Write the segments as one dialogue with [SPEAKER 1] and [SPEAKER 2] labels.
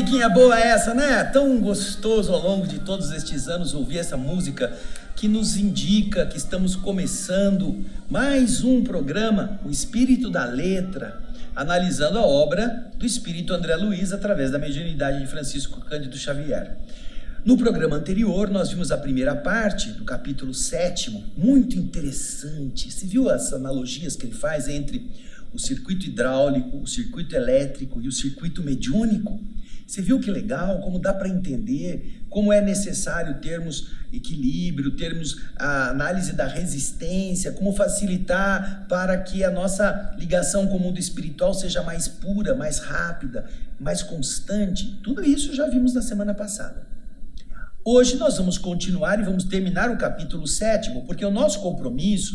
[SPEAKER 1] musiquinha boa essa, né? Tão gostoso ao longo de todos estes anos ouvir essa música que nos indica que estamos começando mais um programa, O Espírito da Letra, analisando a obra do Espírito André Luiz através da mediunidade de Francisco Cândido Xavier. No programa anterior, nós vimos a primeira parte do capítulo 7º, muito interessante. Você viu as analogias que ele faz entre o circuito hidráulico, o circuito elétrico e o circuito mediúnico? Você viu que legal, como dá para entender, como é necessário termos equilíbrio, termos a análise da resistência, como facilitar para que a nossa ligação com o mundo espiritual seja mais pura, mais rápida, mais constante. Tudo isso já vimos na semana passada. Hoje nós vamos continuar e vamos terminar o capítulo 7º, porque o nosso compromisso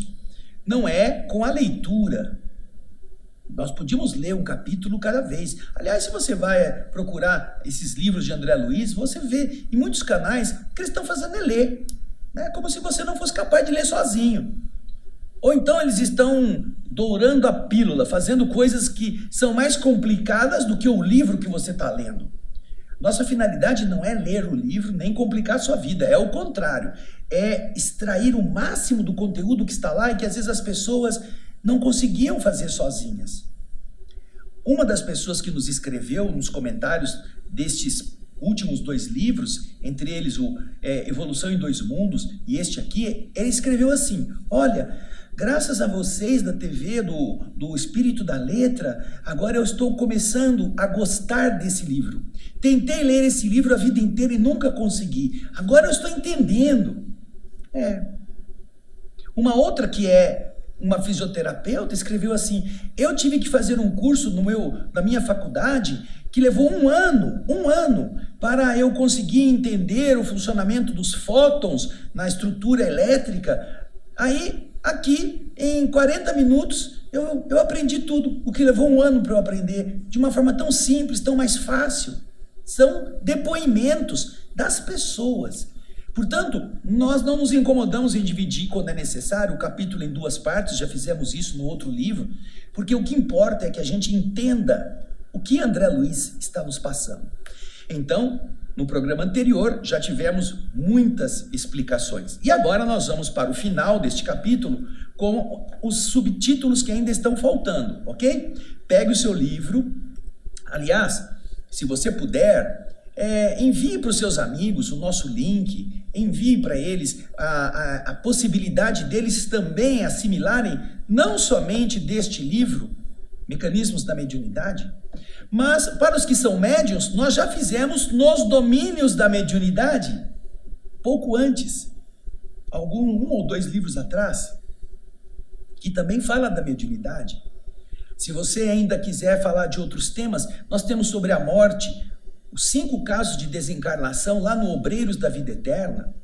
[SPEAKER 1] não é com a leitura. Nós podíamos ler um capítulo cada vez. Aliás, se você vai procurar esses livros de André Luiz, você vê em muitos canais que eles estão fazendo é ler, né? Como se você não fosse capaz de ler sozinho. Ou então eles estão dourando a pílula, fazendo coisas que são mais complicadas do que o livro que você está lendo. Nossa finalidade não é ler o livro nem complicar a sua vida, é o contrário. É extrair o máximo do conteúdo que está lá e que às vezes as pessoas não conseguiam fazer sozinhas. Uma das pessoas que nos escreveu nos comentários destes últimos 2 livros, entre eles o Evolução em 2 Mundos e este aqui, ele escreveu assim: olha, graças a vocês da TV, do Espírito da Letra, agora eu estou começando a gostar desse livro. Tentei ler esse livro a vida inteira e nunca consegui. Agora eu estou entendendo. Uma outra que é uma fisioterapeuta escreveu assim: eu tive que fazer um curso na minha faculdade que levou um ano para eu conseguir entender o funcionamento dos fótons na estrutura elétrica. Aí, aqui, em 40 minutos, eu aprendi tudo, o que levou um ano para eu aprender, de uma forma tão simples, tão mais fácil. São depoimentos das pessoas. Portanto, nós não nos incomodamos em dividir, quando é necessário, o capítulo em 2 partes, já fizemos isso no outro livro, porque o que importa é que a gente entenda o que André Luiz está nos passando. Então, no programa anterior, já tivemos muitas explicações. E agora nós vamos para o final deste capítulo com os subtítulos que ainda estão faltando, ok? Pegue o seu livro. Aliás, se você puder, envie para os seus amigos o nosso link, envie para eles a possibilidade deles também assimilarem não somente deste livro, Mecanismos da Mediunidade, mas para os que são médiuns, nós já fizemos nos domínios da mediunidade, pouco antes, um ou 2 livros atrás, que também fala da mediunidade. Se você ainda quiser falar de outros temas, nós temos sobre a morte, os 5 casos de desencarnação lá no Obreiros da Vida Eterna.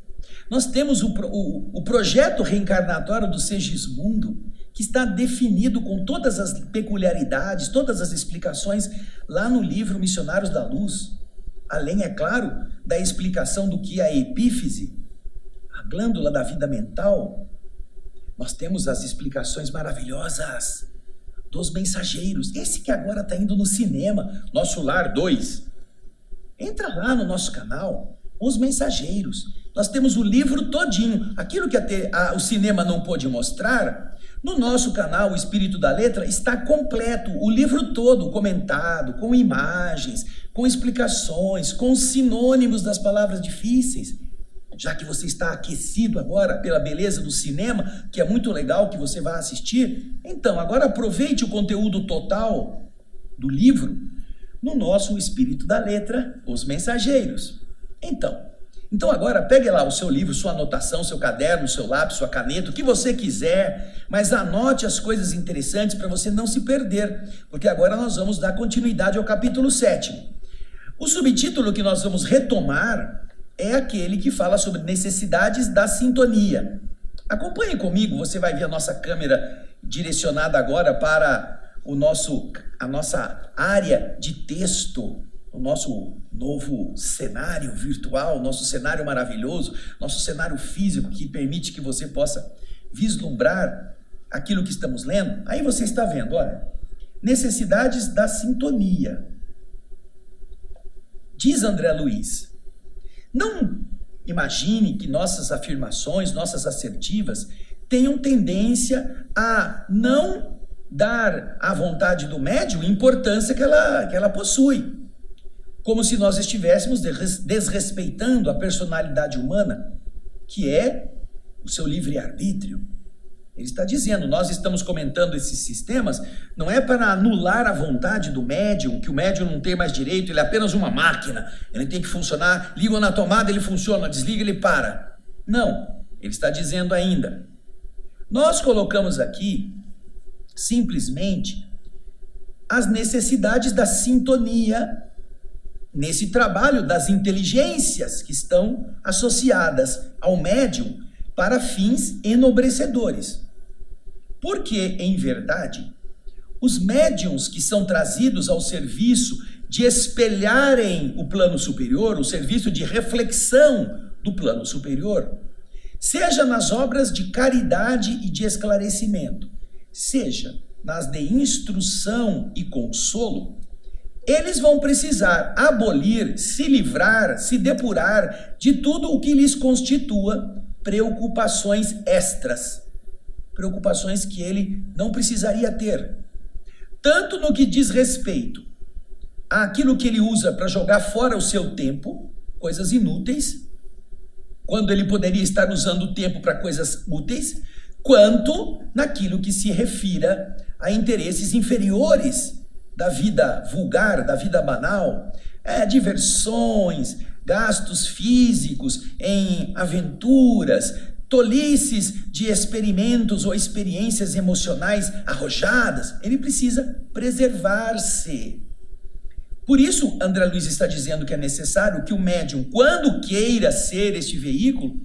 [SPEAKER 1] Nós temos o projeto reencarnatório do Segismundo, que está definido com todas as peculiaridades, todas as explicações lá no livro Missionários da Luz. Além, é claro, da explicação do que é a epífise, a glândula da vida mental. Nós temos as explicações maravilhosas dos Mensageiros. Esse que agora está indo no cinema, Nosso Lar 2. Entra lá no nosso canal, Os Mensageiros. Nós temos o livro todinho. Aquilo que o cinema não pôde mostrar, no nosso canal, O Espírito da Letra, está completo. O livro todo, comentado, com imagens, com explicações, com sinônimos das palavras difíceis. Já que você está aquecido agora pela beleza do cinema, que é muito legal que você vá assistir, então agora aproveite o conteúdo total do livro no nosso Espírito da Letra, Os Mensageiros. Então agora pegue lá o seu livro, sua anotação, seu caderno, seu lápis, sua caneta, o que você quiser, mas anote as coisas interessantes para você não se perder, porque agora nós vamos dar continuidade ao capítulo 7º. O subtítulo que nós vamos retomar é aquele que fala sobre necessidades da sintonia. Acompanhe comigo, você vai ver a nossa câmera direcionada agora para a nossa área de texto, o nosso novo cenário virtual, nosso cenário maravilhoso, nosso cenário físico que permite que você possa vislumbrar aquilo que estamos lendo. Aí você está vendo, olha, necessidades da sintonia. Diz André Luiz: não imagine que nossas afirmações, nossas assertivas, tenham tendência a não dar à vontade do médium a importância que ela possui. Como se nós estivéssemos desrespeitando a personalidade humana, que é o seu livre-arbítrio. Ele está dizendo, nós estamos comentando esses sistemas, não é para anular a vontade do médium, que o médium não tem mais direito, ele é apenas uma máquina, ele tem que funcionar, liga na tomada, ele funciona, desliga, ele para. Não, ele está dizendo ainda, nós colocamos aqui, simplesmente, as necessidades da sintonia nesse trabalho das inteligências que estão associadas ao médium para fins enobrecedores. Porque, em verdade, os médiuns que são trazidos ao serviço de espelharem o plano superior, o serviço de reflexão do plano superior, seja nas obras de caridade e de esclarecimento, seja nas de instrução e consolo, eles vão precisar abolir, se livrar, se depurar de tudo o que lhes constitua preocupações extras, preocupações que ele não precisaria ter, tanto no que diz respeito àquilo que ele usa para jogar fora o seu tempo, coisas inúteis, quando ele poderia estar usando o tempo para coisas úteis, quanto naquilo que se refira a interesses inferiores da vida vulgar, da vida banal, diversões, gastos físicos em aventuras, tolices de experimentos ou experiências emocionais arrojadas. Ele precisa preservar-se. Por isso, André Luiz está dizendo que é necessário que o médium, quando queira ser este veículo,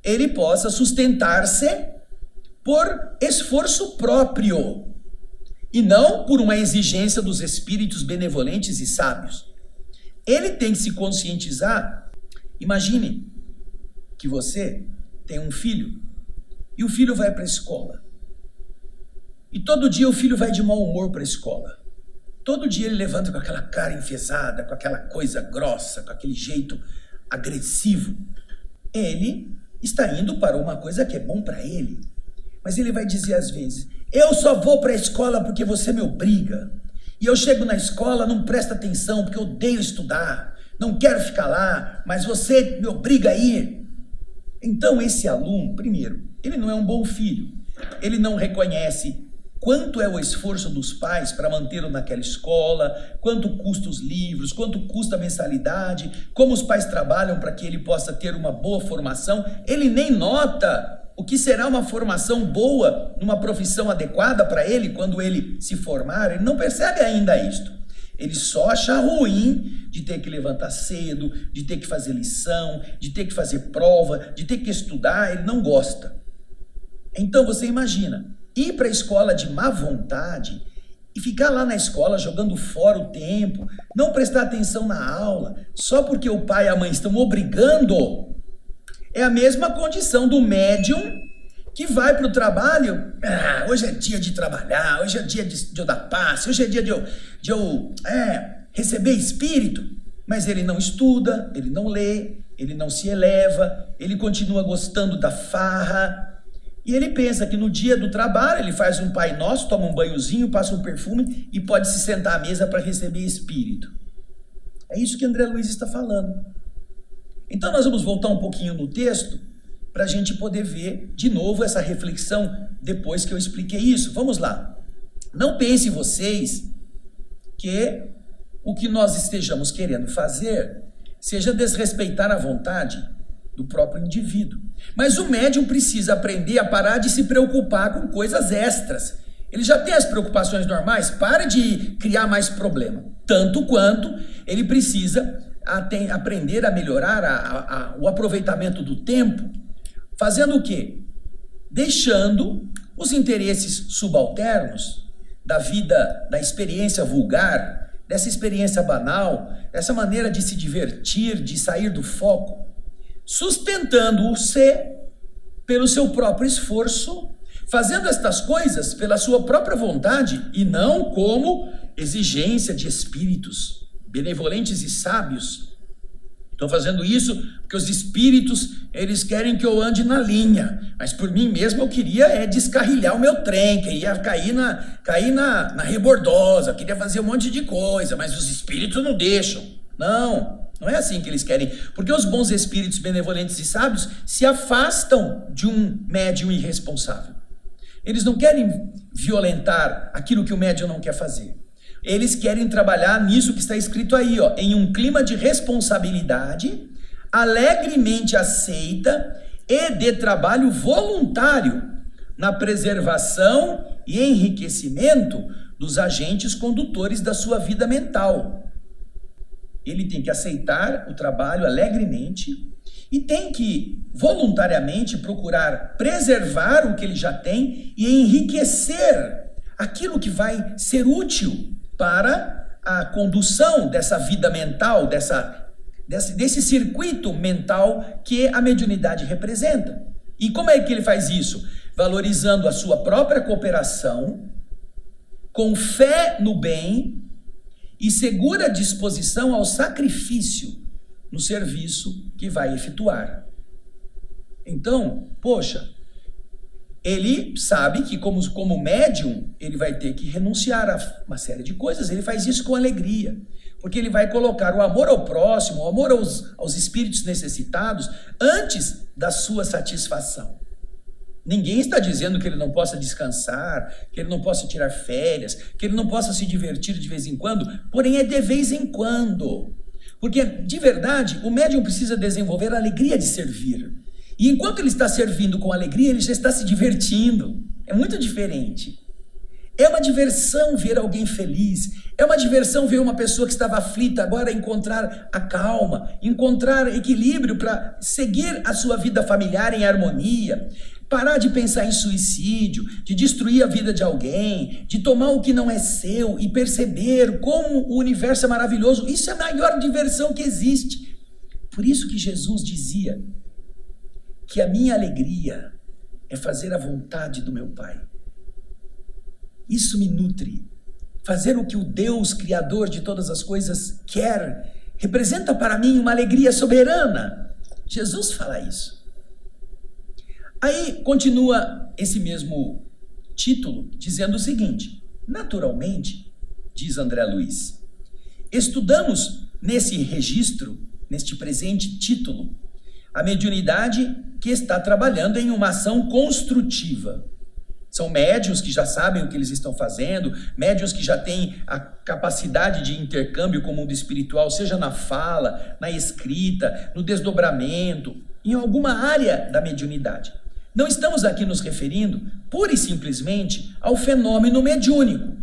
[SPEAKER 1] ele possa sustentar-se por esforço próprio e não por uma exigência dos espíritos benevolentes e sábios. Ele tem que se conscientizar. Imagine que você tem um filho e o filho vai para a escola. E todo dia o filho vai de mau humor para a escola. Todo dia ele levanta com aquela cara enfesada, com aquela coisa grossa, com aquele jeito agressivo. Ele está indo para uma coisa que é bom para ele. Mas ele vai dizer às vezes, eu só vou para a escola porque você me obriga. E eu chego na escola, não presto atenção porque eu odeio estudar. Não quero ficar lá, mas você me obriga a ir. Então esse aluno, primeiro, ele não é um bom filho. Ele não reconhece quanto é o esforço dos pais para mantê-lo naquela escola, quanto custa os livros, quanto custa a mensalidade, como os pais trabalham para que ele possa ter uma boa formação. Ele nem nota o que será uma formação boa numa profissão adequada para ele quando ele se formar. Ele não percebe ainda isto. Ele só acha ruim de ter que levantar cedo, de ter que fazer lição, de ter que fazer prova, de ter que estudar. Ele não gosta. Então você imagina, ir para a escola de má vontade e ficar lá na escola jogando fora o tempo, não prestar atenção na aula, só porque o pai e a mãe estão obrigando, é a mesma condição do médium que vai para o trabalho. Hoje é dia de trabalhar, hoje é dia de eu dar passe, hoje é dia de eu receber espírito, mas ele não estuda, ele não lê, ele não se eleva, ele continua gostando da farra. E ele pensa que no dia do trabalho ele faz um Pai Nosso, toma um banhozinho, passa um perfume e pode se sentar à mesa para receber espírito. É isso que André Luiz está falando. Então nós vamos voltar um pouquinho no texto para a gente poder ver de novo essa reflexão depois que eu expliquei isso. Vamos lá. Não pensem vocês que o que nós estejamos querendo fazer seja desrespeitar a vontade do próprio indivíduo. Mas o médium precisa aprender a parar de se preocupar com coisas extras. Ele já tem as preocupações normais, pare de criar mais problema. Tanto quanto ele precisa aprender a melhorar o aproveitamento do tempo, fazendo o quê? Deixando os interesses subalternos da vida, da experiência vulgar, dessa experiência banal, dessa maneira de se divertir, de sair do foco, sustentando-se pelo seu próprio esforço, fazendo estas coisas pela sua própria vontade e não como exigência de espíritos. benevolentes e sábios. Estou fazendo isso porque os espíritos, eles querem que eu ande na linha. Mas por mim mesmo eu queria descarrilhar o meu trem, que ia cair na rebordosa, eu queria fazer um monte de coisa, mas os espíritos não deixam. Não é assim que eles querem. Porque os bons espíritos benevolentes e sábios se afastam de um médium irresponsável. Eles não querem violentar aquilo que o médium não quer fazer. Eles querem trabalhar nisso que está escrito aí, ó, em um clima de responsabilidade, alegremente aceita e de trabalho voluntário na preservação e enriquecimento dos agentes condutores da sua vida mental. Ele tem que aceitar o trabalho alegremente e tem que voluntariamente procurar preservar o que ele já tem e enriquecer aquilo que vai ser útil para a condução dessa vida mental, desse circuito mental que a mediunidade representa. E como é que ele faz isso? Valorizando a sua própria cooperação, com fé no bem e segura disposição ao sacrifício no serviço que vai efetuar. Então, poxa, ele sabe que como médium, ele vai ter que renunciar a uma série de coisas. Ele faz isso com alegria, porque ele vai colocar o amor ao próximo, o amor aos espíritos necessitados, antes da sua satisfação. Ninguém está dizendo que ele não possa descansar, que ele não possa tirar férias, que ele não possa se divertir de vez em quando, porém é de vez em quando. Porque, de verdade, o médium precisa desenvolver a alegria de servir. E enquanto ele está servindo com alegria, ele já está se divertindo. É muito diferente. É uma diversão ver alguém feliz. É uma diversão ver uma pessoa que estava aflita agora encontrar a calma, encontrar equilíbrio para seguir a sua vida familiar em harmonia. Parar de pensar em suicídio, de destruir a vida de alguém, de tomar o que não é seu e perceber como o universo é maravilhoso. Isso é a maior diversão que existe. Por isso que Jesus dizia que a minha alegria é fazer a vontade do meu Pai. Isso me nutre. Fazer o que o Deus, Criador de todas as coisas, quer, representa para mim uma alegria soberana. Jesus fala isso. Aí continua esse mesmo título dizendo o seguinte: naturalmente, diz André Luiz, estudamos nesse registro, neste presente título, a mediunidade que está trabalhando em uma ação construtiva. São médiuns que já sabem o que eles estão fazendo, médiuns que já têm a capacidade de intercâmbio com o mundo espiritual, seja na fala, na escrita, no desdobramento, em alguma área da mediunidade. Não estamos aqui nos referindo, pura e simplesmente, ao fenômeno mediúnico,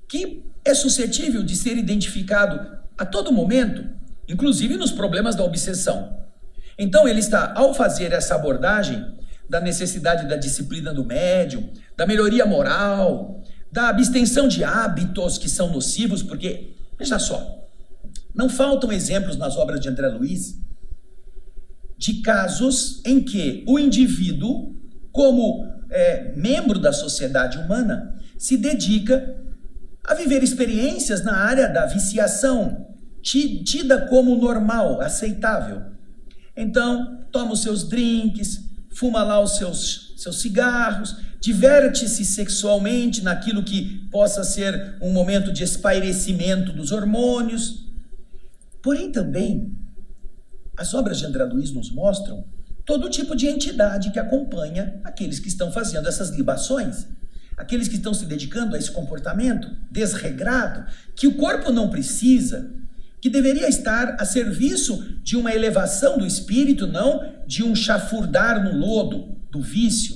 [SPEAKER 1] que é suscetível de ser identificado a todo momento, inclusive nos problemas da obsessão. Então ele está, ao fazer essa abordagem da necessidade da disciplina do médium, da melhoria moral, da abstenção de hábitos que são nocivos, porque, veja só, não faltam exemplos nas obras de André Luiz de casos em que o indivíduo, como membro da sociedade humana, se dedica a viver experiências na área da viciação, tida como normal, aceitável. Então, toma os seus drinks, fuma lá os seus cigarros, diverte-se sexualmente naquilo que possa ser um momento de espairecimento dos hormônios. Porém, também, as obras de André Luiz nos mostram todo tipo de entidade que acompanha aqueles que estão fazendo essas libações, aqueles que estão se dedicando a esse comportamento desregrado, que o corpo não precisa, que deveria estar a serviço de uma elevação do espírito, não de um chafurdar no lodo do vício.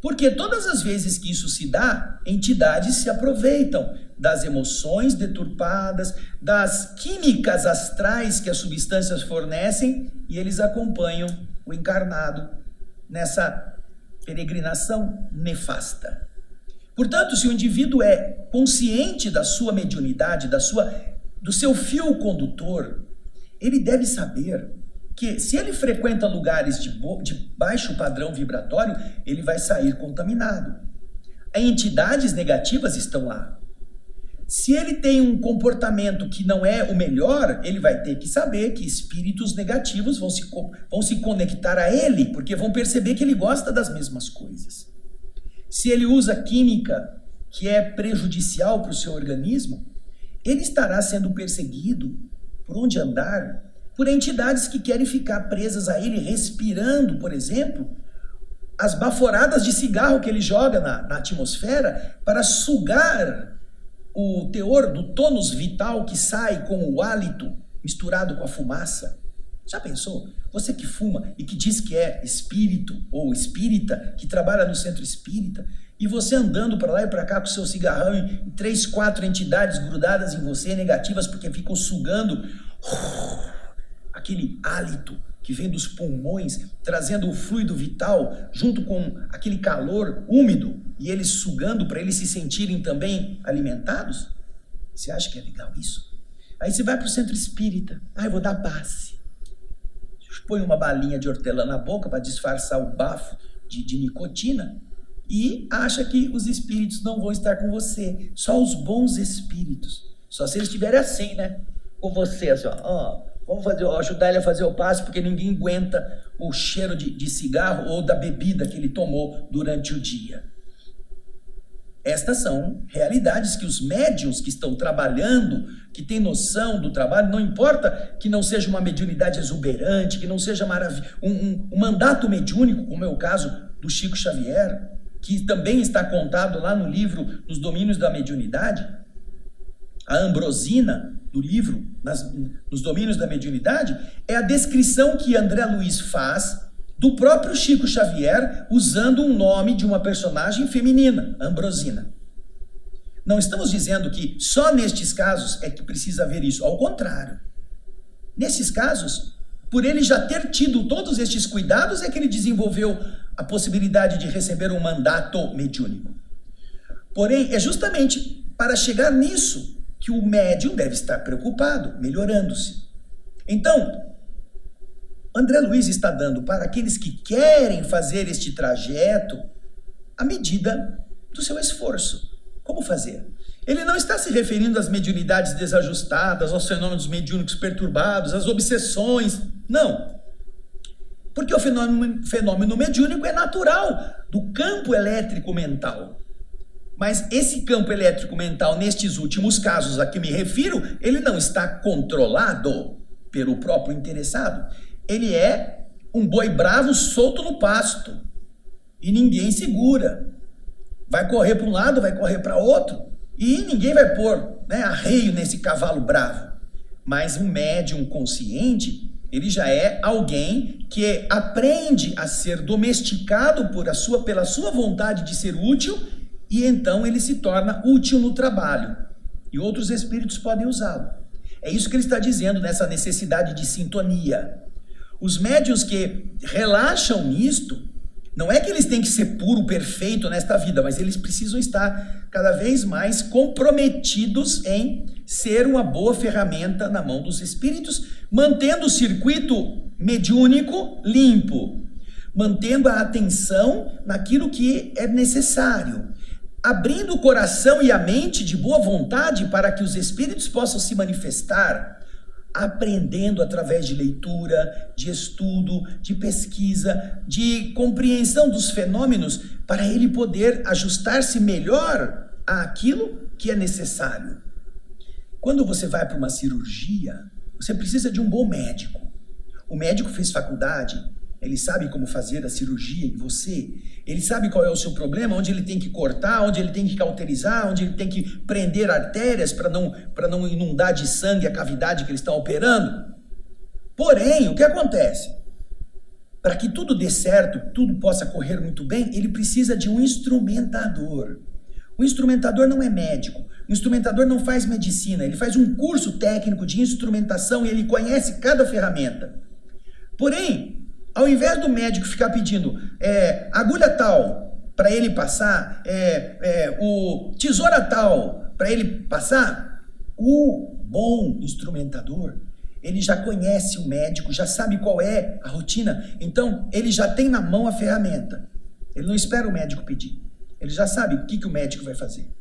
[SPEAKER 1] Porque todas as vezes que isso se dá, entidades se aproveitam das emoções deturpadas, das químicas astrais que as substâncias fornecem, e eles acompanham o encarnado nessa peregrinação nefasta. Portanto, se o indivíduo é consciente da sua mediunidade, do seu fio condutor, ele deve saber que se ele frequenta lugares de baixo padrão vibratório, ele vai sair contaminado. Entidades negativas estão lá. Se ele tem um comportamento que não é o melhor, ele vai ter que saber que espíritos negativos vão se conectar a ele, porque vão perceber que ele gosta das mesmas coisas. Se ele usa química que é prejudicial para o seu organismo, ele estará sendo perseguido por onde andar, por entidades que querem ficar presas a ele, respirando, por exemplo, as baforadas de cigarro que ele joga na atmosfera para sugar o teor do tônus vital que sai com o hálito misturado com a fumaça. Já pensou? Você que fuma e que diz que é espírito ou espírita, que trabalha no centro espírita, e você andando para lá e para cá com seu cigarrão e 3, 4 entidades grudadas em você, negativas, porque ficam sugando aquele hálito que vem dos pulmões, trazendo o fluido vital junto com aquele calor úmido e eles sugando para eles se sentirem também alimentados? Você acha que é legal isso? Aí você vai para o centro espírita. Eu vou dar passe. Põe uma balinha de hortelã na boca para disfarçar o bafo de nicotina e acha que os espíritos não vão estar com você. Só os bons espíritos. Só se eles estiverem assim, né? Com você, assim, vamos ajudar ele a fazer o passe, porque ninguém aguenta o cheiro de cigarro ou da bebida que ele tomou durante o dia. Estas são realidades que os médiuns que estão trabalhando, que têm noção do trabalho, não importa que não seja uma mediunidade exuberante, que não seja um mandato mediúnico, como é o caso do Chico Xavier, que também está contado lá no livro Nos Domínios da Mediunidade, a Ambrosina do livro Nos Domínios da Mediunidade, é a descrição que André Luiz faz do próprio Chico Xavier, usando um nome de uma personagem feminina, Ambrosina. Não estamos dizendo que só nestes casos é que precisa haver isso, ao contrário. Nesses casos, por ele já ter tido todos estes cuidados, é que ele desenvolveu a possibilidade de receber um mandato mediúnico. Porém, é justamente para chegar nisso que o médium deve estar preocupado, melhorando-se. Então, André Luiz está dando para aqueles que querem fazer este trajeto a medida do seu esforço. Como fazer? Ele não está se referindo às mediunidades desajustadas, aos fenômenos mediúnicos perturbados, às obsessões. Não. Porque o fenômeno mediúnico é natural do campo elétrico mental. Mas esse campo elétrico mental, nestes últimos casos a que me refiro, ele não está controlado pelo próprio interessado. Ele é um boi bravo solto no pasto e ninguém segura. Vai correr para um lado, vai correr para outro e ninguém vai pôr arreio nesse cavalo bravo. Mas um médium consciente, ele já é alguém que aprende a ser domesticado pela sua vontade de ser útil e então ele se torna útil no trabalho. E outros espíritos podem usá-lo. É isso que ele está dizendo nessa necessidade de sintonia. Os médiuns que relaxam nisto, não é que eles têm que ser puro, perfeito nesta vida, mas eles precisam estar cada vez mais comprometidos em ser uma boa ferramenta na mão dos espíritos, mantendo o circuito mediúnico limpo, mantendo a atenção naquilo que é necessário, abrindo o coração e a mente de boa vontade para que os espíritos possam se manifestar, aprendendo através de leitura, de estudo, de pesquisa, de compreensão dos fenômenos, para ele poder ajustar-se melhor àquilo que é necessário. Quando você vai para uma cirurgia, você precisa de um bom médico. O médico fez faculdade, ele sabe como fazer a cirurgia em você, ele sabe qual é o seu problema, onde ele tem que cortar, onde ele tem que cauterizar, onde ele tem que prender artérias para não inundar de sangue a cavidade que eles estão operando. Porém, o que acontece? Para que tudo dê certo, tudo possa correr muito bem, ele precisa de um instrumentador. O instrumentador não é médico, o instrumentador não faz medicina, ele faz um curso técnico de instrumentação e ele conhece cada ferramenta. Porém, ao invés do médico ficar pedindo agulha tal para ele passar, o tesoura tal para ele passar, o bom instrumentador, ele já conhece o médico, já sabe qual é a rotina, então ele já tem na mão a ferramenta. Ele não espera o médico pedir, ele já sabe o que o médico vai fazer.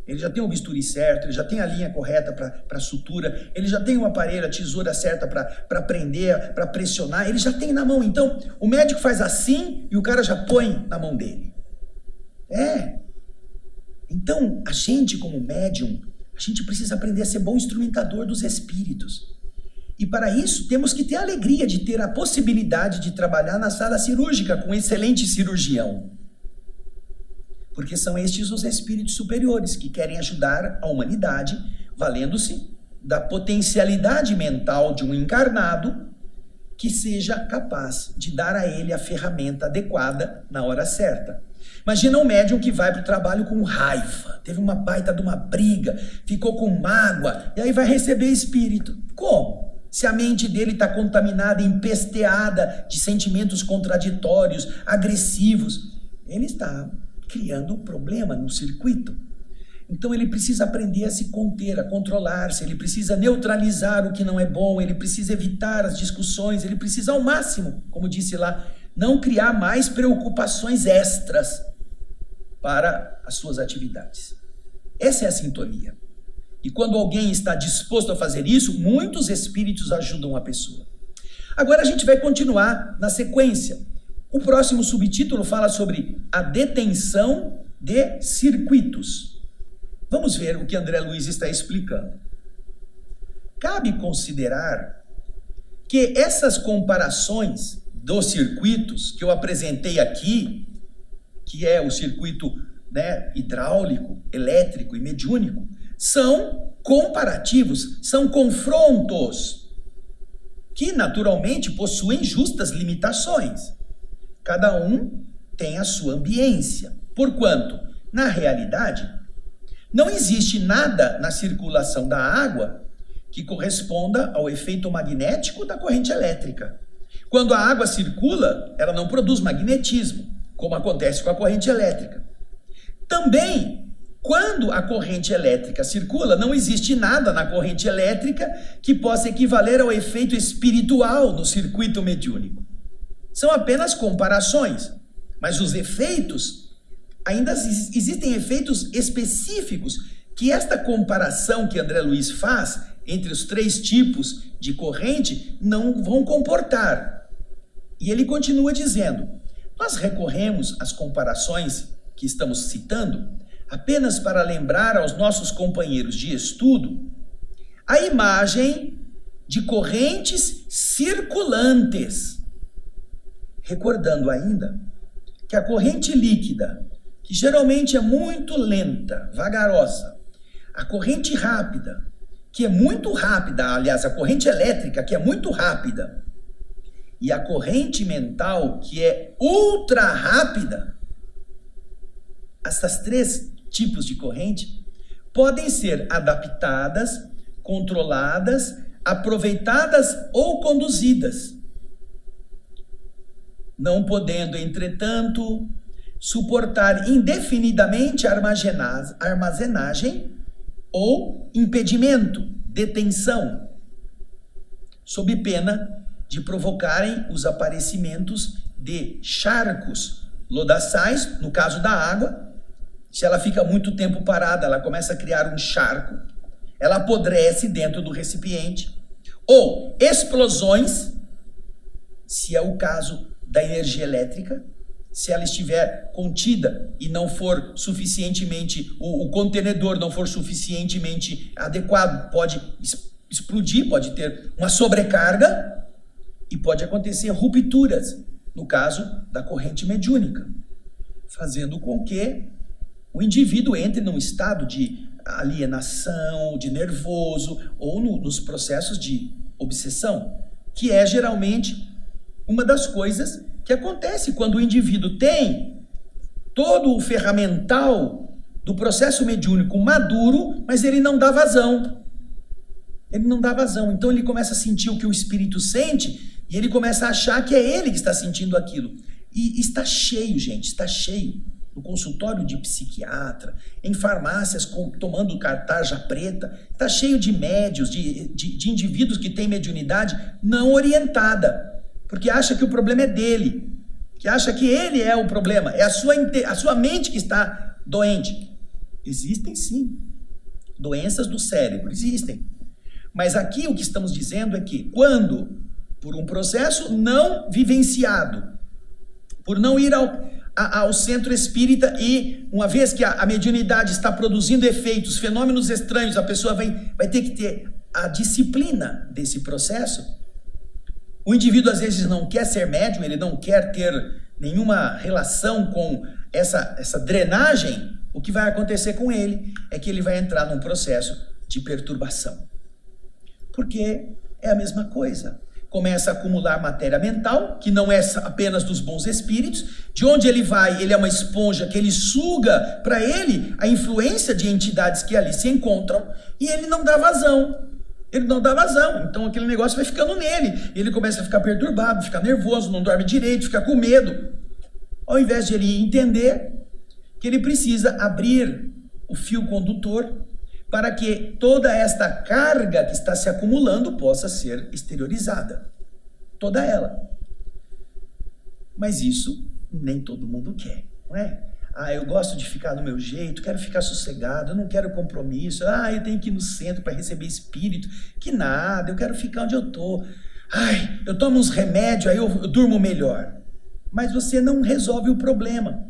[SPEAKER 1] Ele já tem o bisturi certo, ele já tem a linha correta para sutura, ele já tem o aparelho, a tesoura certa para prender, para pressionar, ele já tem na mão. Então, o médico faz assim e o cara já põe na mão dele. Então, a gente como médium, a gente precisa aprender a ser bom instrumentador dos espíritos. E para isso, temos que ter a alegria de ter a possibilidade de trabalhar na sala cirúrgica com um excelente cirurgião. Porque são estes os espíritos superiores que querem ajudar a humanidade, valendo-se da potencialidade mental de um encarnado que seja capaz de dar a ele a ferramenta adequada na hora certa. Imagina um médium que vai para o trabalho com raiva, teve uma baita de uma briga, ficou com mágoa, e aí vai receber espírito. Como? Se a mente dele está contaminada, empesteada de sentimentos contraditórios, agressivos, ele está criando um problema no circuito. Então ele precisa aprender a se conter, a controlar-se, ele precisa neutralizar o que não é bom, ele precisa evitar as discussões, ele precisa ao máximo, como disse lá, não criar mais preocupações extras para as suas atividades. Essa é a sintonia. E quando alguém está disposto a fazer isso, muitos espíritos ajudam a pessoa. Agora a gente vai continuar na sequência. O próximo subtítulo fala sobre a detenção de circuitos. Vamos ver o que André Luiz está explicando. Cabe considerar que essas comparações dos circuitos que eu apresentei aqui, que é o circuito, hidráulico, elétrico e mediúnico, são comparativos, são confrontos que naturalmente possuem justas limitações. Cada um tem a sua ambiência, porquanto, na realidade, não existe nada na circulação da água que corresponda ao efeito magnético da corrente elétrica. Quando a água circula, ela não produz magnetismo, como acontece com a corrente elétrica. Também, quando a corrente elétrica circula, não existe nada na corrente elétrica que possa equivaler ao efeito espiritual no circuito mediúnico. São apenas comparações, mas os efeitos, ainda existem efeitos específicos que esta comparação que André Luiz faz entre os 3 tipos de corrente não vão comportar. E ele continua dizendo, nós recorremos às comparações que estamos citando apenas para lembrar aos nossos companheiros de estudo a imagem de correntes circulantes. Recordando ainda que a corrente líquida, que geralmente é muito lenta, vagarosa, a corrente rápida, que é muito rápida, aliás, a corrente elétrica, que é muito rápida, e a corrente mental, que é ultra rápida, essas 3 tipos de corrente podem ser adaptadas, controladas, aproveitadas ou conduzidas, não podendo, entretanto, suportar indefinidamente armazenagem ou impedimento, detenção, sob pena de provocarem os aparecimentos de charcos lodaçais, no caso da água. Se ela fica muito tempo parada, ela começa a criar um charco, ela apodrece dentro do recipiente, ou explosões, se é o caso da energia elétrica, se ela estiver contida e não for suficientemente, o contenedor não for suficientemente adequado, pode explodir, pode ter uma sobrecarga e pode acontecer rupturas, no caso da corrente mediúnica, fazendo com que o indivíduo entre num estado de alienação, de nervoso ou nos processos de obsessão, que é geralmente uma das coisas que acontece quando o indivíduo tem todo o ferramental do processo mediúnico maduro, mas ele não dá vazão. Ele não dá vazão. Então ele começa a sentir o que o espírito sente e ele começa a achar que é ele que está sentindo aquilo. E está cheio, gente, está cheio. No consultório de psiquiatra, em farmácias tomando tarja preta, está cheio de médios, de indivíduos que têm mediunidade não orientada. Porque acha que o problema é dele, que acha que ele é o problema, é a sua mente que está doente. Existem sim. Doenças do cérebro, existem. Mas aqui o que estamos dizendo é que quando, por um processo não vivenciado, por não ir ao centro espírita e, uma vez que a mediunidade está produzindo efeitos, fenômenos estranhos, a pessoa vai ter que ter a disciplina desse processo. O indivíduo às vezes não quer ser médium, ele não quer ter nenhuma relação com essa drenagem. O que vai acontecer com ele é que ele vai entrar num processo de perturbação. Porque é a mesma coisa. Começa a acumular matéria mental, que não é apenas dos bons espíritos, de onde ele vai, ele é uma esponja que ele suga para ele a influência de entidades que ali se encontram e ele não dá vazão. Ele não dá vazão, então aquele negócio vai ficando nele. Ele começa a ficar perturbado, ficar nervoso, não dorme direito, fica com medo. Ao invés de ele entender que ele precisa abrir o fio condutor para que toda esta carga que está se acumulando possa ser exteriorizada. Toda ela. Mas isso nem todo mundo quer, não é? Eu gosto de ficar do meu jeito, quero ficar sossegado, eu não quero compromisso. Eu tenho que ir no centro para receber espírito. Que nada, eu quero ficar onde eu estou. Eu tomo uns remédios, aí eu durmo melhor. Mas você não resolve o problema.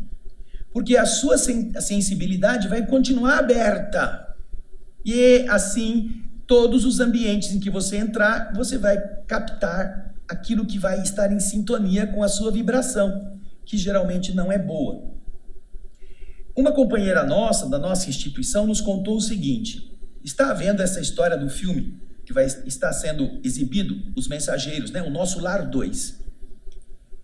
[SPEAKER 1] Porque a sua sensibilidade vai continuar aberta. E assim, todos os ambientes em que você entrar, você vai captar aquilo que vai estar em sintonia com a sua vibração, que geralmente não é boa. Uma companheira nossa, da nossa instituição, nos contou o seguinte: está havendo essa história do filme que está sendo exibido, Os Mensageiros, né? O Nosso Lar 2.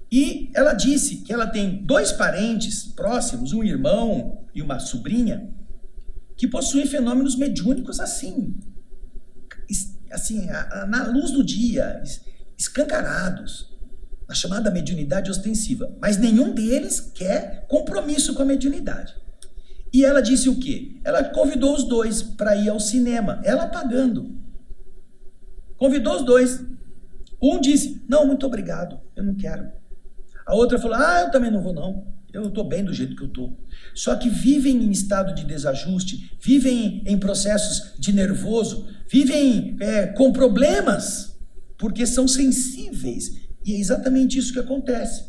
[SPEAKER 1] E ela disse que ela tem 2 parentes próximos, um irmão e uma sobrinha, que possuem fenômenos mediúnicos assim, na luz do dia, escancarados, na chamada mediunidade ostensiva. Mas nenhum deles quer compromisso com a mediunidade. E ela disse o quê? Ela convidou os 2 para ir ao cinema, ela pagando. Convidou os 2. Um disse: não, muito obrigado, eu não quero. A outra falou: eu também não vou não, eu estou bem do jeito que eu estou. Só que vivem em estado de desajuste, vivem em processos de nervoso, vivem com problemas, porque são sensíveis. E é exatamente isso que acontece.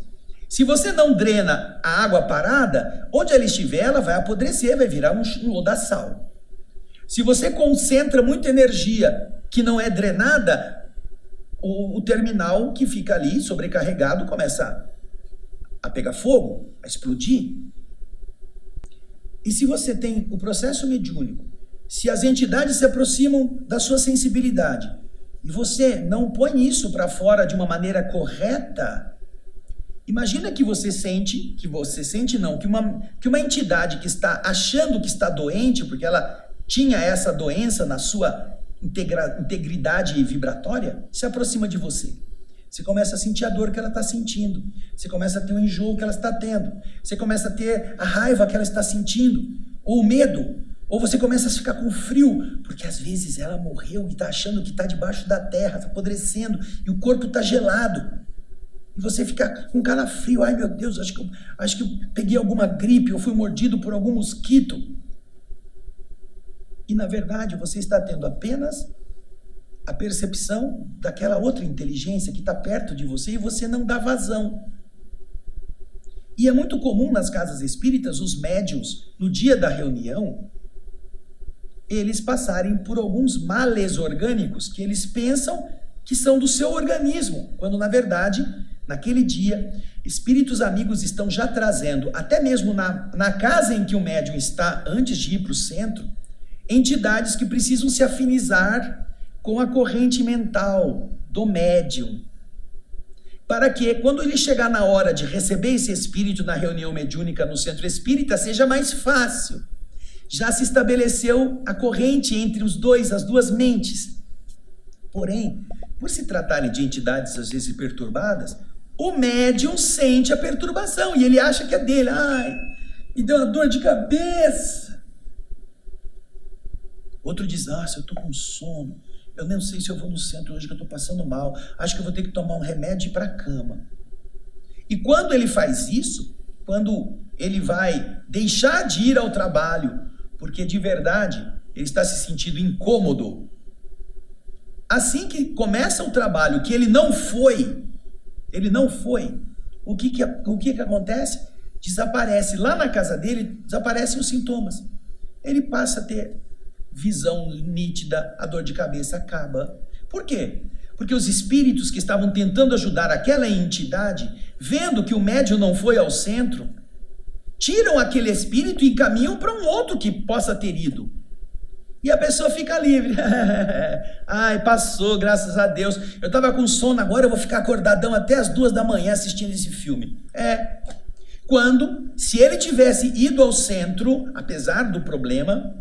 [SPEAKER 1] Se você não drena a água parada, onde ela estiver, ela vai apodrecer, vai virar um lodaçal. Se você concentra muita energia que não é drenada, o terminal que fica ali sobrecarregado começa a pegar fogo, a explodir. E se você tem o processo mediúnico, se as entidades se aproximam da sua sensibilidade e você não põe isso para fora de uma maneira correta, imagina que uma entidade que está achando que está doente, porque ela tinha essa doença na sua integridade vibratória, se aproxima de você. Você começa a sentir a dor que ela está sentindo. Você começa a ter o enjoo que ela está tendo. Você começa a ter a raiva que ela está sentindo. Ou o medo. Ou você começa a ficar com frio, porque às vezes ela morreu e está achando que está debaixo da terra, está apodrecendo, e o corpo está gelado. E você fica com calafrio. Ai, meu Deus, acho que eu peguei alguma gripe, ou fui mordido por algum mosquito. E, na verdade, você está tendo apenas a percepção daquela outra inteligência que está perto de você e você não dá vazão. E é muito comum nas casas espíritas, os médiuns, no dia da reunião, eles passarem por alguns males orgânicos que eles pensam que são do seu organismo, quando, na verdade, naquele dia, espíritos amigos estão já trazendo, até mesmo na casa em que o médium está, antes de ir para o centro, entidades que precisam se afinizar com a corrente mental do médium, para que, quando ele chegar na hora de receber esse espírito na reunião mediúnica no centro espírita, seja mais fácil. Já se estabeleceu a corrente entre as duas mentes. Porém, por se tratarem de entidades às vezes perturbadas, o médium sente a perturbação e ele acha que é dele. Ai, me deu uma dor de cabeça. Outro diz: eu estou com sono. Eu nem sei se eu vou no centro hoje que eu estou passando mal. Acho que eu vou ter que tomar um remédio e ir para a cama. E quando ele faz isso, quando ele vai deixar de ir ao trabalho porque de verdade ele está se sentindo incômodo. Assim que começa o trabalho que ele não foi, o que acontece? Desaparece, lá na casa dele, desaparecem os sintomas. Ele passa a ter visão nítida, a dor de cabeça acaba. Por quê? Porque os espíritos que estavam tentando ajudar aquela entidade, vendo que o médium não foi ao centro, tiram aquele espírito e encaminham para um outro que possa ter ido. E a pessoa fica livre. Ai, passou, graças a Deus. Eu estava com sono, agora eu vou ficar acordadão até as 2 da manhã assistindo esse filme. Quando, se ele tivesse ido ao centro, apesar do problema,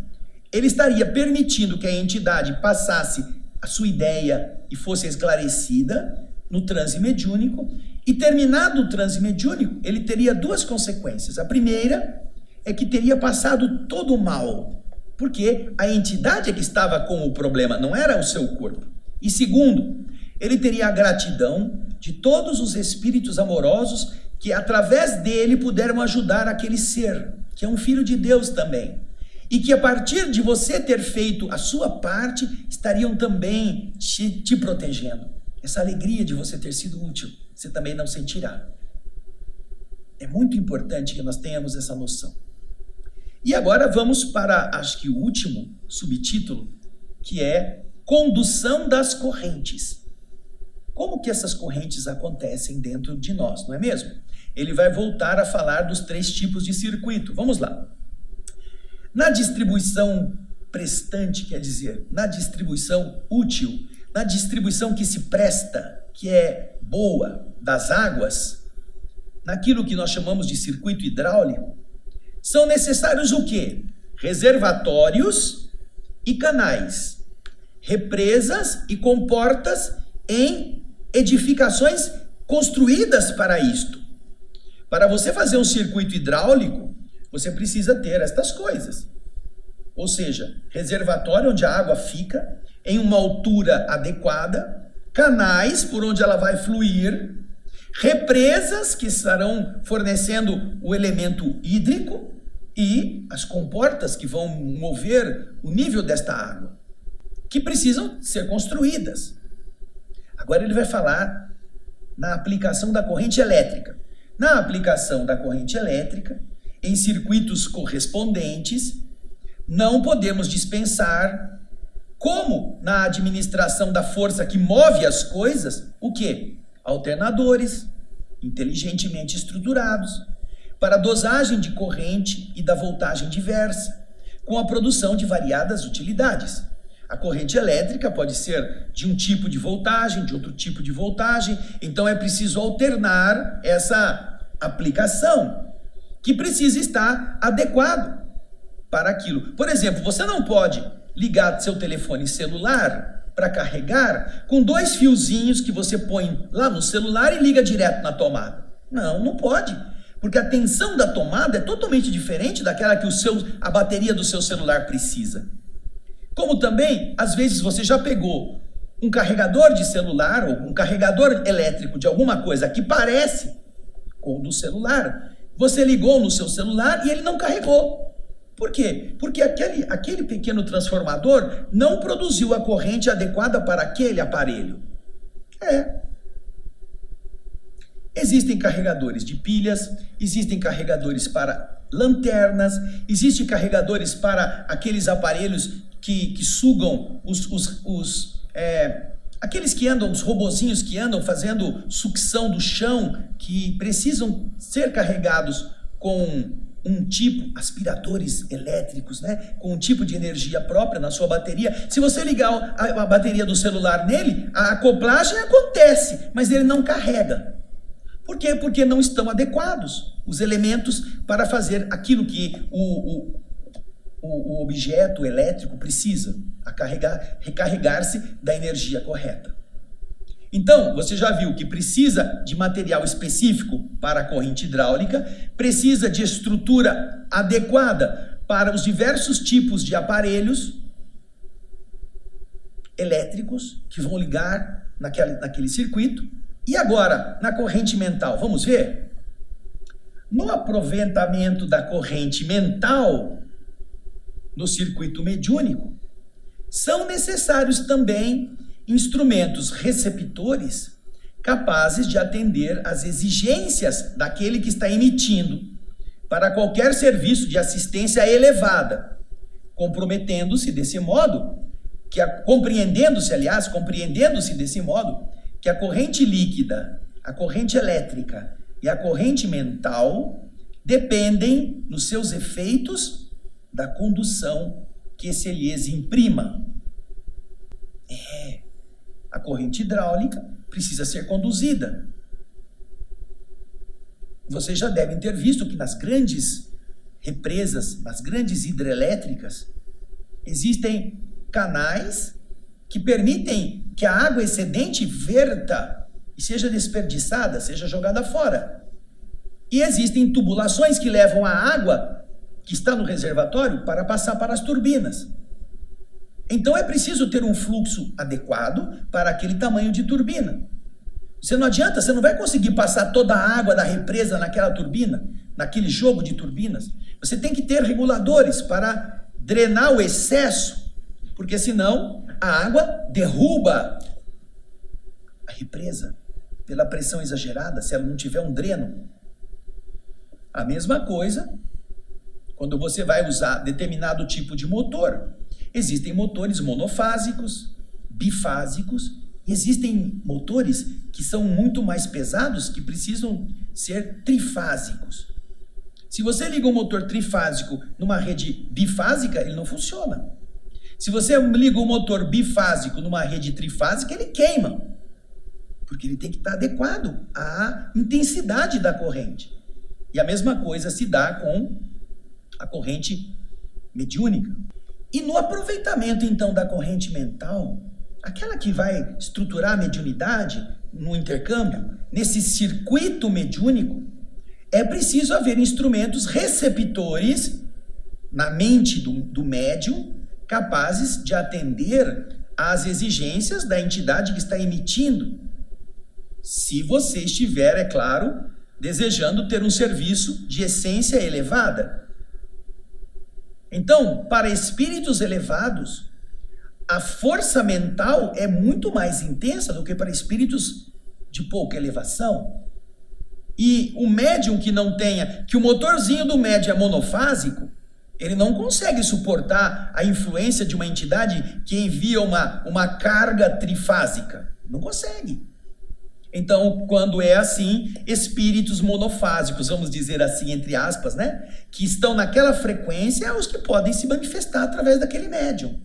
[SPEAKER 1] ele estaria permitindo que a entidade passasse a sua ideia e fosse esclarecida no transe mediúnico, e terminado o transe mediúnico, ele teria 2 consequências. A primeira é que teria passado todo o mal, porque a entidade é que estava com o problema, não era o seu corpo. E segundo, ele teria a gratidão de todos os espíritos amorosos que através dele puderam ajudar aquele ser, que é um filho de Deus também. E que a partir de você ter feito a sua parte, estariam também te protegendo. Essa alegria de você ter sido útil, você também não sentirá. É muito importante que nós tenhamos essa noção. E agora vamos para, acho que o último subtítulo, que é condução das correntes. Como que essas correntes acontecem dentro de nós, não é mesmo? Ele vai voltar a falar dos 3 tipos de circuito. Vamos lá. Na distribuição prestante, quer dizer, na distribuição útil, na distribuição que se presta, que é boa, das águas, naquilo que nós chamamos de circuito hidráulico, são necessários o quê? Reservatórios e canais, represas e comportas em edificações construídas para isto. Para você fazer um circuito hidráulico, você precisa ter estas coisas. Ou seja, reservatório onde a água fica, em uma altura adequada, canais por onde ela vai fluir, represas que estarão fornecendo o elemento hídrico e as comportas que vão mover o nível desta água, que precisam ser construídas. Agora ele vai falar na aplicação da corrente elétrica. Na aplicação da corrente elétrica, em circuitos correspondentes, não podemos dispensar, como na administração da força que move as coisas, o quê? Alternadores, inteligentemente estruturados, para dosagem de corrente e da voltagem diversa, com a produção de variadas utilidades. A corrente elétrica pode ser de um tipo de voltagem, de outro tipo de voltagem, então é preciso alternar essa aplicação, que precisa estar adequado para aquilo. Por exemplo, você não pode ligar seu telefone celular para carregar com 2 fiozinhos que você põe lá no celular e liga direto na tomada. Não, não pode. Porque a tensão da tomada é totalmente diferente daquela que a bateria do seu celular precisa. Como também, às vezes você já pegou um carregador de celular ou um carregador elétrico de alguma coisa que parece com o do celular. Você ligou no seu celular e ele não carregou. Por quê? Porque aquele pequeno transformador não produziu a corrente adequada para aquele aparelho. Existem carregadores de pilhas, existem carregadores para lanternas, existem carregadores para aqueles aparelhos que sugam aqueles que andam, os robozinhos que andam fazendo sucção do chão, que precisam ser carregados com um tipo, aspiradores elétricos, né? Com um tipo de energia própria na sua bateria. Se você ligar a bateria do celular nele, a acoplagem acontece, mas ele não carrega. Por quê? Porque não estão adequados os elementos para fazer aquilo que o objeto elétrico precisa, recarregar-se da energia correta. Então, você já viu que precisa de material específico para a corrente hidráulica, precisa de estrutura adequada para os diversos tipos de aparelhos elétricos que vão ligar naquele circuito. E agora, na corrente mental, vamos ver? No aproveitamento da corrente mental, no circuito mediúnico, são necessários também instrumentos receptores capazes de atender às exigências daquele que está emitindo para qualquer serviço de assistência elevada, compreendendo-se desse modo que a corrente líquida, a corrente elétrica e a corrente mental dependem, nos seus efeitos, da condução que se lhes imprima. A corrente hidráulica precisa ser conduzida. Vocês já devem ter visto que nas grandes represas, nas grandes hidrelétricas, existem canais que permitem que a água excedente verta e seja desperdiçada, seja jogada fora. E existem tubulações que levam a água que está no reservatório para passar para as turbinas. Então é preciso ter um fluxo adequado para aquele tamanho de turbina. Você não vai conseguir passar toda a água da represa naquela turbina, naquele jogo de turbinas. Você tem que ter reguladores para drenar o excesso, porque senão a água derruba a represa pela pressão exagerada, se ela não tiver um dreno. A mesma coisa quando você vai usar determinado tipo de motor. Existem motores monofásicos, bifásicos, e existem motores que são muito mais pesados, que precisam ser trifásicos. Se você liga um motor trifásico numa rede bifásica, ele não funciona. Se você liga um motor bifásico numa rede trifásica, ele queima, porque ele tem que estar adequado à intensidade da corrente. E a mesma coisa se dá com a corrente mediúnica. E no aproveitamento, então, da corrente mental, aquela que vai estruturar a mediunidade no intercâmbio, nesse circuito mediúnico, é preciso haver instrumentos receptores na mente do médium, capazes de atender às exigências da entidade que está emitindo. Se você estiver, é claro, desejando ter um serviço de essência elevada. Então, para espíritos elevados, a força mental é muito mais intensa do que para espíritos de pouca elevação. E o médium que não tenha, que o motorzinho do médium é monofásico, ele não consegue suportar a influência de uma entidade que envia uma carga trifásica. Não consegue. Então, quando é assim, espíritos monofásicos, vamos dizer assim, entre aspas, né? Que estão naquela frequência, os que podem se manifestar através daquele médium.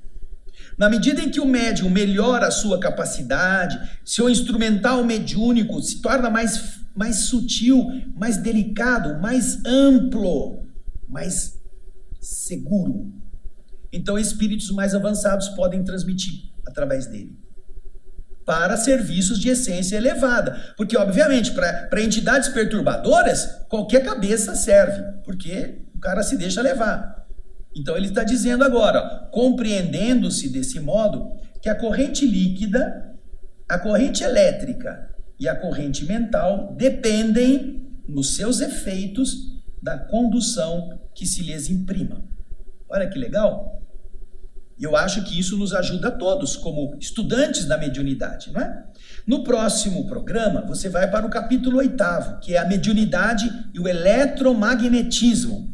[SPEAKER 1] Na medida em que o médium melhora a sua capacidade, seu instrumental mediúnico se torna mais sutil, mais delicado, mais amplo, mais seguro. Então, espíritos mais avançados podem transmitir através dele para serviços de essência elevada. Porque, obviamente, para entidades perturbadoras, qualquer cabeça serve, porque o cara se deixa levar. Então, ele está dizendo agora, compreendendo-se desse modo, que a corrente líquida, a corrente elétrica e a corrente mental dependem, nos seus efeitos, da condução que se lhes imprima. Olha que legal! Eu acho que isso nos ajuda a todos, como estudantes da mediunidade, não é? No próximo programa, você vai para o capítulo 8º, que é a mediunidade e o eletromagnetismo.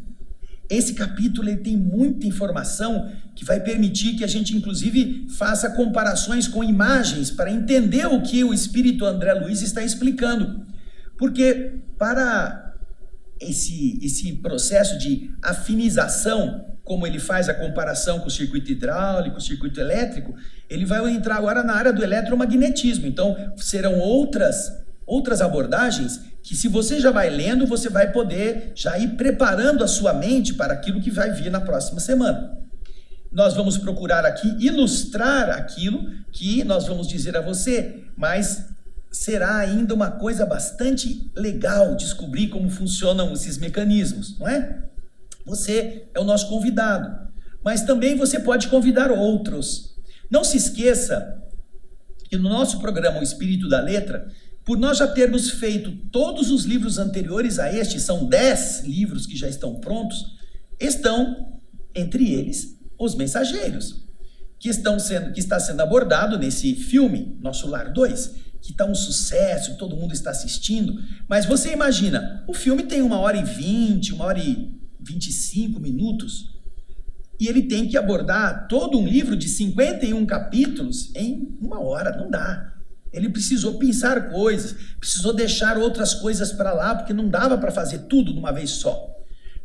[SPEAKER 1] Esse capítulo ele tem muita informação que vai permitir que a gente, inclusive, faça comparações com imagens para entender o que o espírito André Luiz está explicando. Porque para esse processo de afinização, como ele faz a comparação com o circuito hidráulico, o circuito elétrico, ele vai entrar agora na área do eletromagnetismo. Então, serão outras abordagens que, se você já vai lendo, você vai poder já ir preparando a sua mente para aquilo que vai vir na próxima semana. Nós vamos procurar aqui ilustrar aquilo que nós vamos dizer a você, mas será ainda uma coisa bastante legal descobrir como funcionam esses mecanismos, não é? Você é o nosso convidado, mas também você pode convidar outros. Não se esqueça que no nosso programa O Espírito da Letra, por nós já termos feito todos os livros anteriores a este, são 10 livros que já estão prontos, estão, entre eles, Os Mensageiros, que está sendo abordado nesse filme, Nosso Lar 2, que está um sucesso, todo mundo está assistindo. Mas você imagina, o filme tem 1h20, 1h25 minutos, e ele tem que abordar todo um livro de 51 capítulos em 1 hora, não dá. Ele precisou pensar coisas, precisou deixar outras coisas para lá, porque não dava para fazer tudo de uma vez só.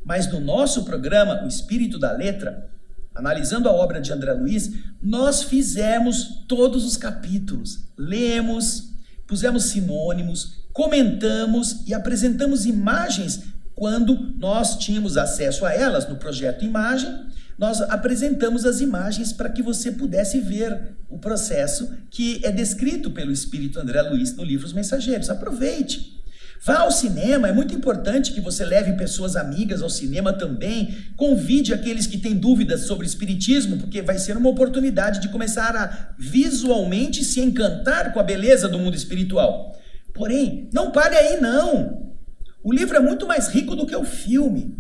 [SPEAKER 1] Mas no nosso programa, O Espírito da Letra, analisando a obra de André Luiz, nós fizemos todos os capítulos, lemos, pusemos sinônimos, comentamos e apresentamos imagens quando nós tínhamos acesso a elas no projeto Imagem. Nós apresentamos as imagens para que você pudesse ver o processo que é descrito pelo Espírito André Luiz no livro Os Mensageiros. Aproveite. Vá ao cinema, é muito importante que você leve pessoas amigas ao cinema também. Convide aqueles que têm dúvidas sobre espiritismo, porque vai ser uma oportunidade de começar a visualmente se encantar com a beleza do mundo espiritual. Porém, não pare aí não. O livro é muito mais rico do que o filme.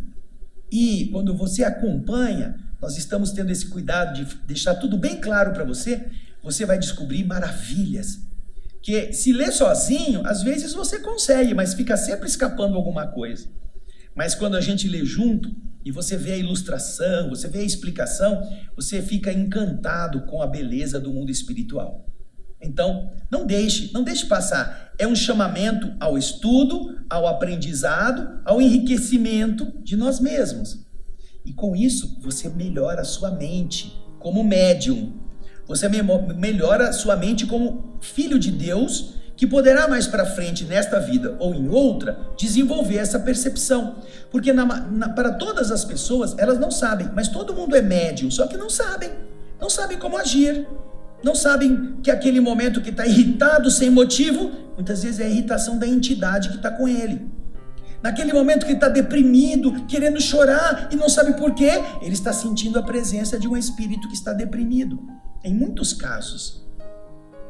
[SPEAKER 1] E quando você acompanha, nós estamos tendo esse cuidado de deixar tudo bem claro para você, você vai descobrir maravilhas. Que se lê sozinho, às vezes você consegue, mas fica sempre escapando alguma coisa. Mas quando a gente lê junto, e você vê a ilustração, você vê a explicação, você fica encantado com a beleza do mundo espiritual. Então, não deixe passar. É um chamamento ao estudo, ao aprendizado, ao enriquecimento de nós mesmos. E com isso, você melhora a sua mente como médium. Você melhora a sua mente como filho de Deus, que poderá mais para frente, nesta vida ou em outra, desenvolver essa percepção. Porque para todas as pessoas, elas não sabem, mas todo mundo é médium, só que não sabem como agir. Não sabem que aquele momento que está irritado sem motivo, muitas vezes é a irritação da entidade que está com ele. Naquele momento que está deprimido, querendo chorar e não sabe por quê, ele está sentindo a presença de um espírito que está deprimido. Em muitos casos.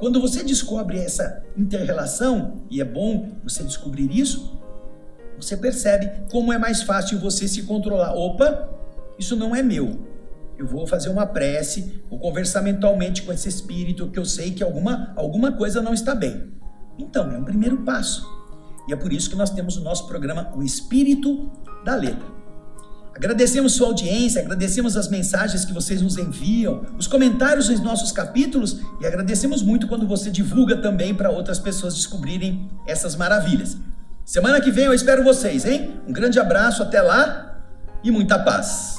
[SPEAKER 1] Quando você descobre essa inter-relação, e é bom você descobrir isso, você percebe como é mais fácil você se controlar. Opa, isso não é meu. Eu vou fazer uma prece, vou conversar mentalmente com esse espírito, que eu sei que alguma coisa não está bem. Então, é um primeiro passo. E é por isso que nós temos o nosso programa O Espírito da Letra. Agradecemos sua audiência, agradecemos as mensagens que vocês nos enviam, os comentários nos nossos capítulos, e agradecemos muito quando você divulga também para outras pessoas descobrirem essas maravilhas. Semana que vem eu espero vocês, hein? Um grande abraço, até lá e muita paz.